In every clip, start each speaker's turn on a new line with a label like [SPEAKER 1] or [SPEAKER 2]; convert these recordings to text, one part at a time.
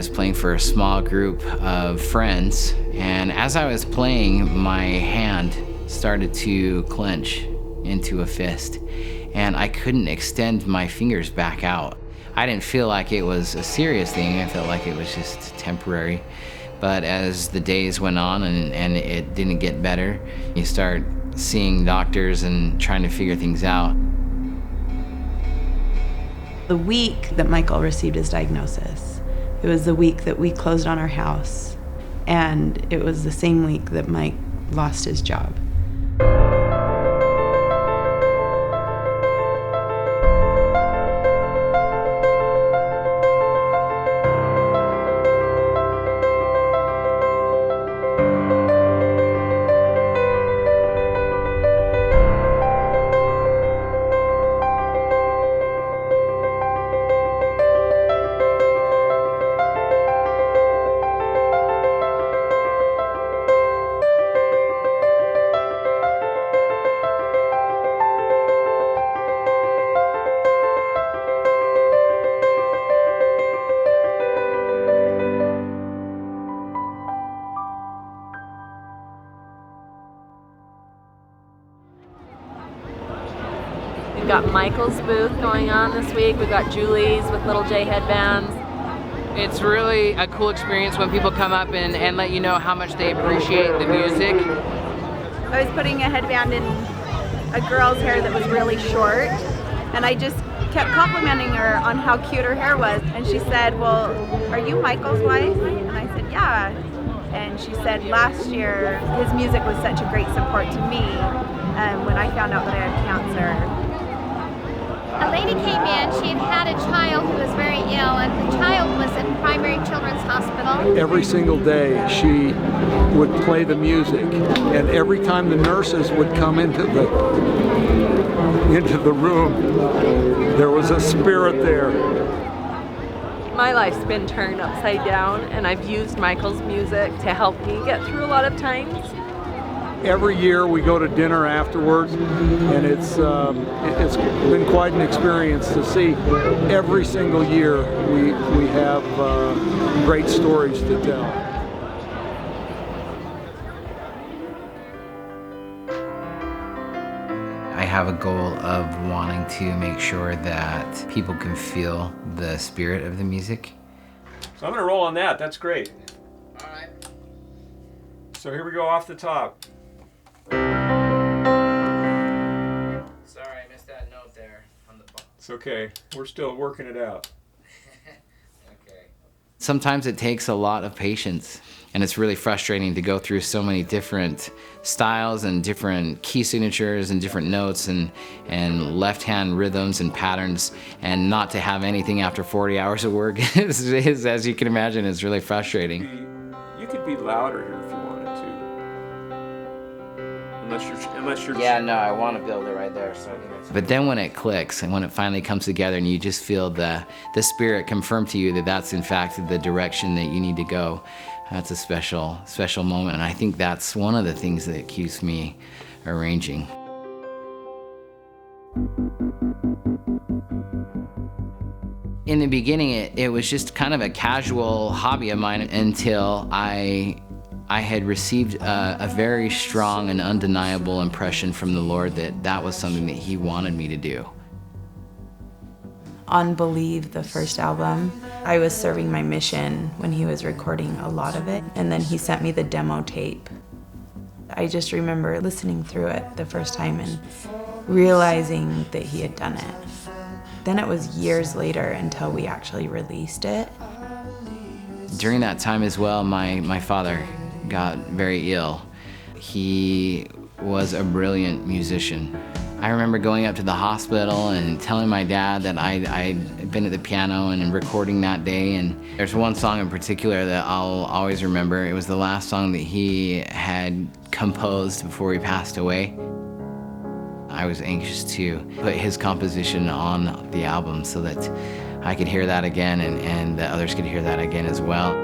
[SPEAKER 1] was playing for a small group of friends, and as I was playing, my hand started to clench into a fist, and I couldn't extend my fingers back out. I didn't feel like it was a serious thing. I felt like it was just temporary. But as the days went on and it didn't get better, you start seeing doctors and trying to figure things out.
[SPEAKER 2] The week that Michael received his diagnosis, it was the week that we closed on our house, and it was the same week that Mike lost his job.
[SPEAKER 3] We've got Michael's booth going on this week. We've got Julie's with little J headbands.
[SPEAKER 1] It's really a cool experience when people come up and let you know how much they appreciate the music.
[SPEAKER 4] I was putting a headband in a girl's hair that was really short, and I just kept complimenting her on how cute her hair was. And she said, "Well, are you Michael's wife?" And I said, "Yeah." And she said, "Last year, his music was such a great support to me when I found out that I had cancer."
[SPEAKER 5] A lady came in, she had a child who was very ill, and the child was in primary children's hospital.
[SPEAKER 6] Every single day she would play the music, and every time the nurses would come into the room, there was a spirit there.
[SPEAKER 3] My life's been turned upside down, and I've used Michael's music to help me get through a lot of times.
[SPEAKER 6] Every year we go to dinner afterwards, and it's been quite an experience to see. Every single year we have great stories to tell.
[SPEAKER 1] I have a goal of wanting to make sure that people can feel the spirit of the music.
[SPEAKER 7] So I'm gonna roll on that. That's great.
[SPEAKER 1] All right.
[SPEAKER 7] So here we go off the top.
[SPEAKER 1] Sorry, I missed that note there on the bottom.
[SPEAKER 7] It's okay. We're still working it out.
[SPEAKER 1] Okay. Sometimes it takes a lot of patience, and it's really frustrating to go through so many different styles and different key signatures and different notes and left-hand rhythms and patterns, and not to have anything after 40 hours of work is, as you can imagine, is really frustrating.
[SPEAKER 7] You could be louder here if you wanted to. Unless you're.
[SPEAKER 1] Yeah, no, I want to build it right there. So. But then when it clicks and when it finally comes together and you just feel the spirit confirm to you that that's in fact the direction that you need to go, that's a special moment. And I think that's one of the things that keeps me arranging. In the beginning, it was just kind of a casual hobby of mine until I had received a very strong and undeniable impression from the Lord that was something that He wanted me to do.
[SPEAKER 2] On Believe, the first album, I was serving my mission when he was recording a lot of it, and then he sent me the demo tape. I just remember listening through it the first time and realizing that he had done it. Then it was years later until we actually released it.
[SPEAKER 1] During that time as well, my father got very ill. He was a brilliant musician. I remember going up to the hospital and telling my dad that I'd been at the piano and recording that day, and there's one song in particular that I'll always remember. It was the last song that he had composed before he passed away. I was anxious to put his composition on the album so that I could hear that again and that others could hear that again as well.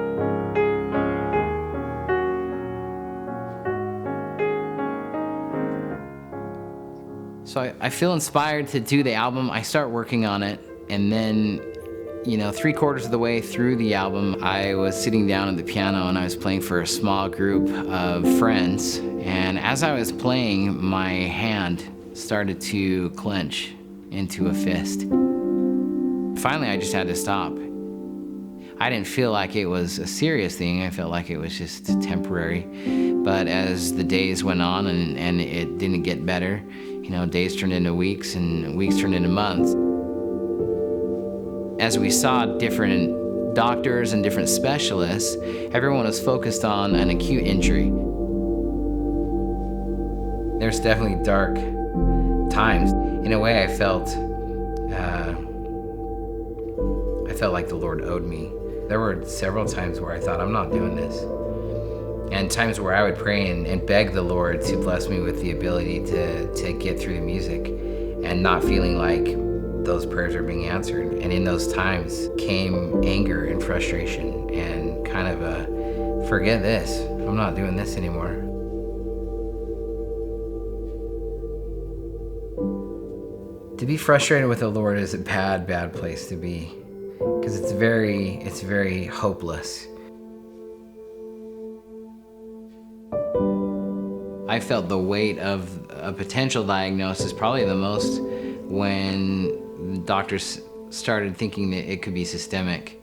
[SPEAKER 1] So I feel inspired to do the album. I start working on it, and then 3/4 of the way through the album, I was sitting down at the piano and I was playing for a small group of friends. And as I was playing, my hand started to clench into a fist. Finally, I just had to stop. I didn't feel like it was a serious thing. I felt like it was just temporary. But as the days went on and it didn't get better, days turned into weeks and weeks turned into months. As we saw different doctors and different specialists, everyone was focused on an acute injury. There's definitely dark times. In a way, I felt like the Lord owed me. There were several times where I thought, I'm not doing this. And times where I would pray and beg the Lord to bless me with the ability to get through the music and not feeling like those prayers are being answered. And in those times came anger and frustration and kind of a, forget this, I'm not doing this anymore. To be frustrated with the Lord is a bad place to be, because it's very hopeless. I felt the weight of a potential diagnosis probably the most when the doctors started thinking that it could be systemic.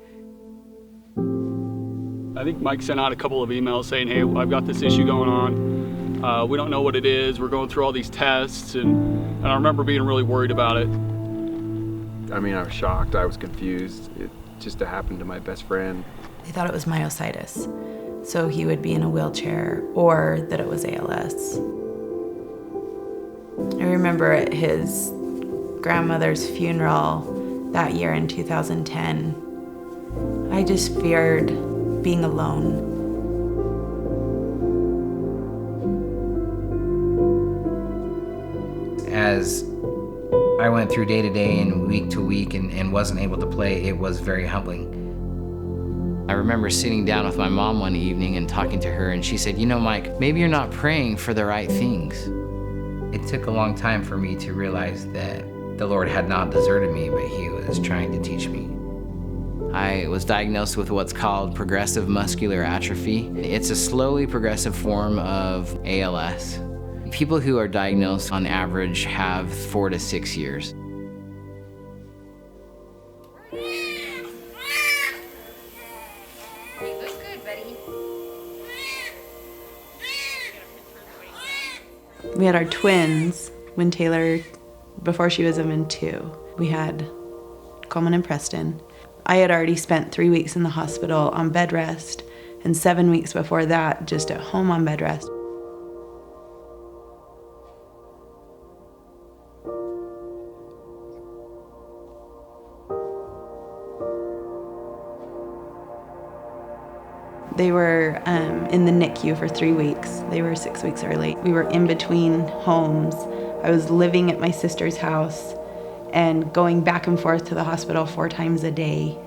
[SPEAKER 8] I think Mike sent out a couple of emails saying, hey, I've got this issue going on. We don't know what it is. We're going through all these tests, and I remember being really worried about it.
[SPEAKER 9] I mean, I was shocked. I was confused. It just happened to my best friend.
[SPEAKER 2] They thought it was myositis, so he would be in a wheelchair, or that it was ALS. I remember at his grandmother's funeral that year in 2010, I just feared being alone.
[SPEAKER 1] As I went through day to day and week to week and wasn't able to play, it was very humbling. I remember sitting down with my mom one evening and talking to her, and she said, Mike, maybe you're not praying for the right things. It took a long time for me to realize that the Lord had not deserted me, but He was trying to teach me. I was diagnosed with what's called progressive muscular atrophy. It's a slowly progressive form of ALS. People who are diagnosed on average have 4 to 6 years.
[SPEAKER 2] We had our twins when Taylor, before she was even 2. We had Coleman and Preston. I had already spent 3 weeks in the hospital on bed rest, and 7 weeks before that just at home on bed rest. They were in the NICU for 3 weeks. They were 6 weeks early. We were in between homes. I was living at my sister's house and going back and forth to the hospital 4 times a day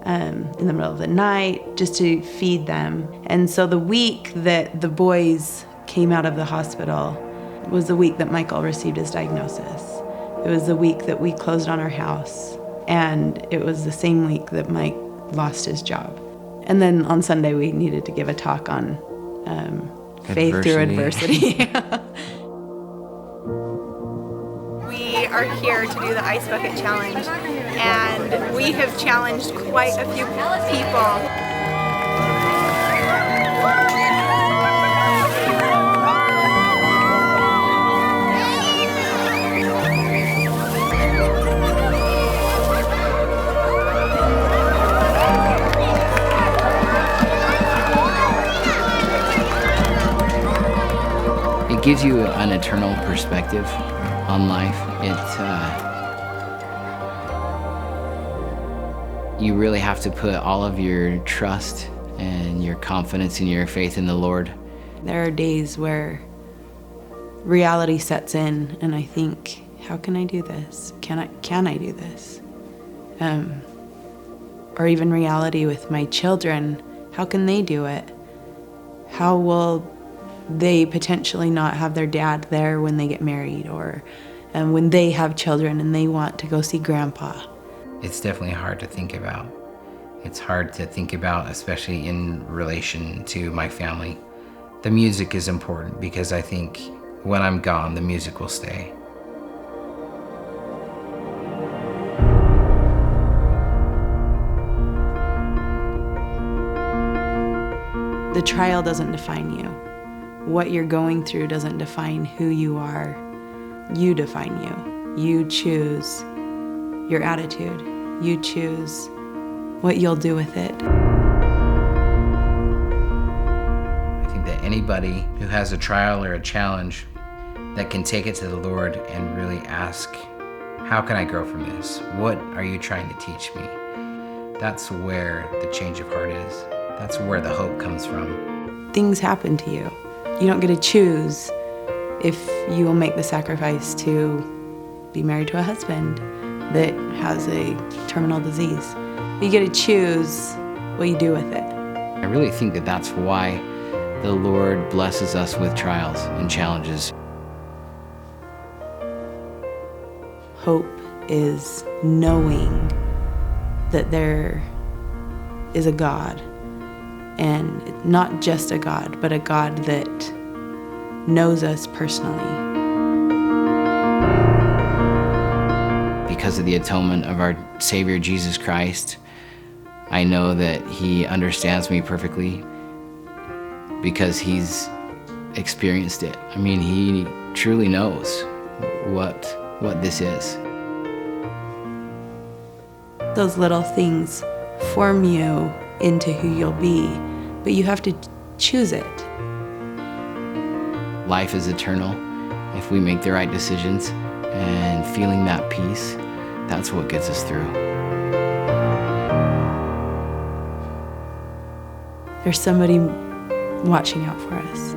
[SPEAKER 2] in the middle of the night just to feed them. And so the week that the boys came out of the hospital was the week that Michael received his diagnosis. It was the week that we closed on our house, and it was the same week that Mike lost his job. And then on Sunday, we needed to give a talk on faith through adversity.
[SPEAKER 4] We are here to do the Ice Bucket Challenge, and we have challenged quite a few people.
[SPEAKER 1] It gives you an eternal perspective on life. You really have to put all of your trust and your confidence and your faith in the Lord.
[SPEAKER 2] There are days where reality sets in, and I think, how can I do this? Can I do this? Or even reality with my children, how can they do it? How will they potentially not have their dad there when they get married, or when they have children and they want to go see grandpa?
[SPEAKER 1] It's definitely hard to think about. It's hard to think about, especially in relation to my family. The music is important because I think when I'm gone, the music will stay.
[SPEAKER 2] The trial doesn't define you. What you're going through doesn't define who you are. You define you. You choose your attitude. You choose what you'll do with it.
[SPEAKER 1] I think that anybody who has a trial or a challenge that can take it to the Lord and really ask, how can I grow from this? What are you trying to teach me? That's where the change of heart is. That's where the hope comes from.
[SPEAKER 2] Things happen to you. You don't get to choose if you will make the sacrifice to be married to a husband that has a terminal disease. You get to choose what you do with it.
[SPEAKER 1] I really think that that's why the Lord blesses us with trials and challenges.
[SPEAKER 2] Hope is knowing that there is a God, and not just a God, but a God that knows us personally.
[SPEAKER 1] Because of the atonement of our Savior Jesus Christ, I know that He understands me perfectly because He's experienced it. I mean, He truly knows what this is.
[SPEAKER 2] Those little things form you into who you'll be, but you have to choose it.
[SPEAKER 1] Life is eternal if we make the right decisions, and feeling that peace, that's what gets us through.
[SPEAKER 2] There's somebody watching out for us.